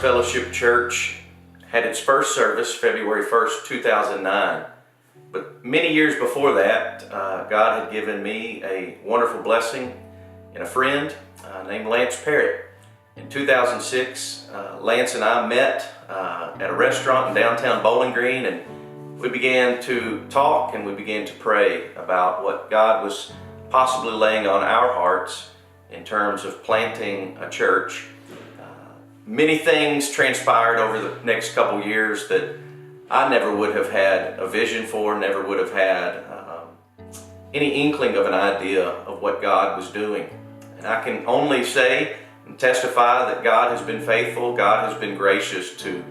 Fellowship Church had its first service February 1st, 2009. But many years before that, God had given me a wonderful blessing in a friend named Lance Parrott. In 2006, Lance and I met at a restaurant in downtown Bowling Green, and we began to talk and we began to pray about what God was possibly laying on our hearts in terms of planting a church. Many things transpired over the next couple years that I never would have had a vision for, never would have had any inkling of an idea of what God was doing. And I can only say and testify that God has been faithful, God has been gracious to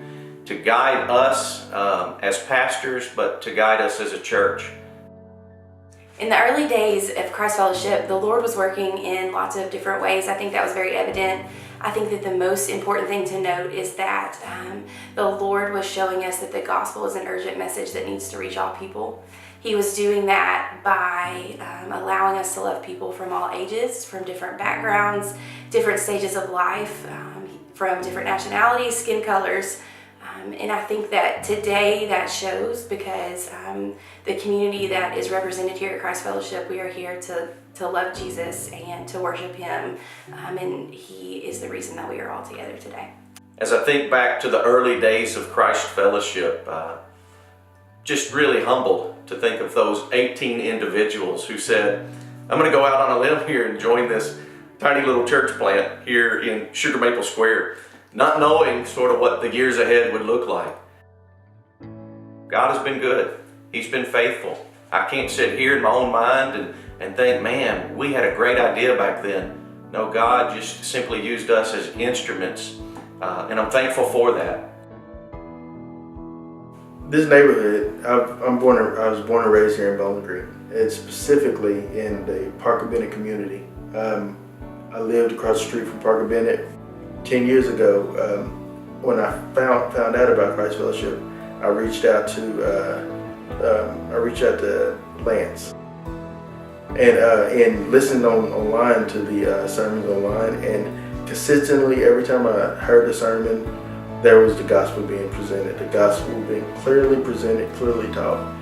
guide us as pastors, but to guide us as a church. In the early days of Christ Fellowship, the Lord was working in lots of different ways. I think that was very evident. I think that the most important thing to note is that the Lord was showing us that the gospel is an urgent message that needs to reach all people. He was doing that by allowing us to love people from all ages, from different backgrounds, different stages of life, from different nationalities, skin colors. And I think that today that shows because the community that is represented here at Christ Fellowship, we are here to love Jesus and to worship Him. And He is the reason that we are all together today. As I think back to the early days of Christ Fellowship, just really humbled to think of those 18 individuals who said, I'm going to go out on a limb here and join this tiny little church plant here in Sugar Maple Square, not knowing sort of what the years ahead would look like. God has been good. He's been faithful. I can't sit here in my own mind and think, man, we had a great idea back then. No, God just simply used us as instruments, and I'm thankful for that. This neighborhood, I was born and raised here in Bowling Green. It's specifically in the Parker Bennett community. I lived across the street from Parker Bennett. 10 years ago, when I found out about Christ Fellowship, I reached out to Lance, and listened online to the sermons online, and consistently every time I heard the sermon, there was the gospel being presented, the gospel being clearly presented, clearly taught,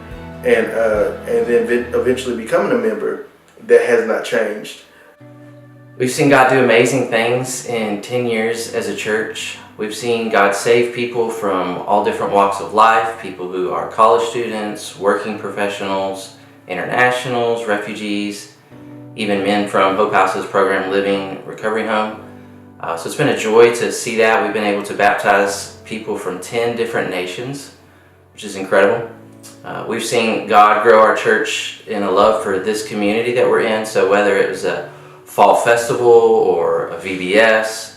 and then eventually becoming a member. That has not changed. We've seen God do amazing things in 10 years as a church. We've seen God save people from all different walks of life, people who are college students, working professionals, internationals, refugees, even men from Hope House's program Living Recovery Home. So it's been a joy to see that. We've been able to baptize people from 10 different nations, which is incredible. We've seen God grow our church in a love for this community that we're in. So whether it was a fall festival or a VBS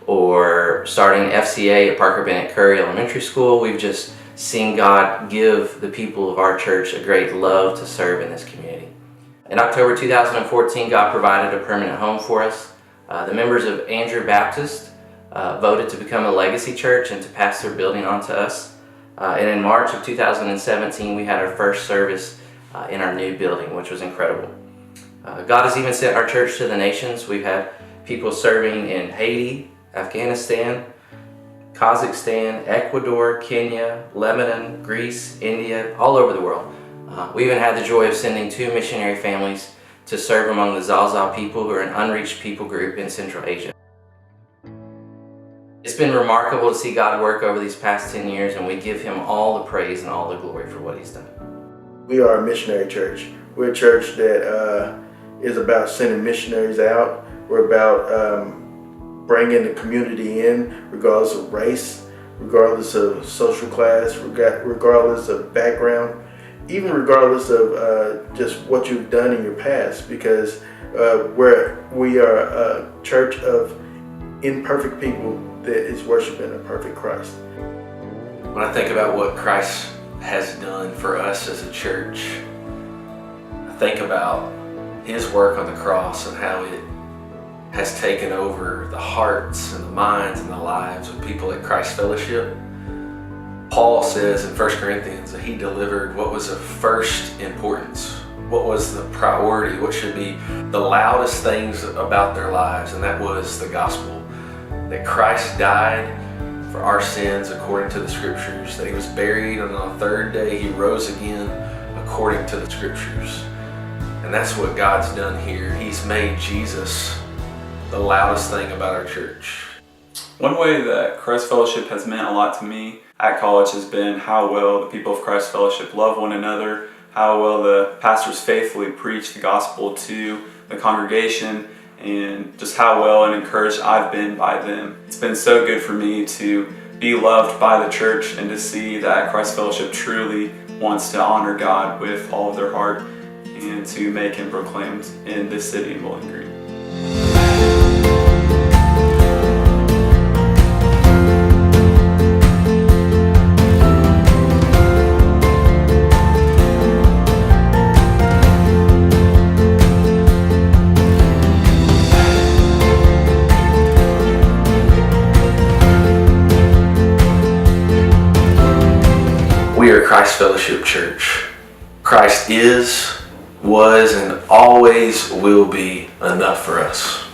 or starting FCA at Parker Bennett Curry Elementary School, we've just seen God give the people of our church a great love to serve in this community. In October 2014, God provided a permanent home for us. The members of Andrew Baptist voted to become a legacy church and to pass their building on to us. And in March of 2017, we had our first service in our new building, which was incredible. God has even sent our church to the nations. We've had people serving in Haiti, Afghanistan, Kazakhstan, Ecuador, Kenya, Lebanon, Greece, India, all over the world. We even had the joy of sending 2 missionary families to serve among the Zaza people, who are an unreached people group in Central Asia. It's been remarkable to see God work over these past 10 years, and we give Him all the praise and all the glory for what He's done. We are a missionary church. We're a church that is about sending missionaries out. We're about bringing the community in, regardless of race, regardless of social class, regardless of background, even regardless of just what you've done in your past, because we are a church of imperfect people that is worshiping a perfect Christ. When I think about what Christ has done for us as a church, I think about His work on the cross and how it has taken over the hearts and the minds and the lives of people at Christ Fellowship. Paul says in 1 Corinthians that he delivered what was of first importance, what was the priority, what should be the loudest things about their lives, and that was the gospel. That Christ died for our sins according to the Scriptures, that he was buried, and on the third day he rose again according to the Scriptures. And that's what God's done here. He's made Jesus the loudest thing about our church. One way that Christ Fellowship has meant a lot to me at college has been how well the people of Christ Fellowship love one another, how well the pastors faithfully preach the gospel to the congregation, and just how well and encouraged I've been by them. It's been so good for me to be loved by the church and to see that Christ Fellowship truly wants to honor God with all of their heart and to make Him proclaimed in this city in Bowling Green. We are Christ Fellowship Church. Christ is, was, and always will be enough for us.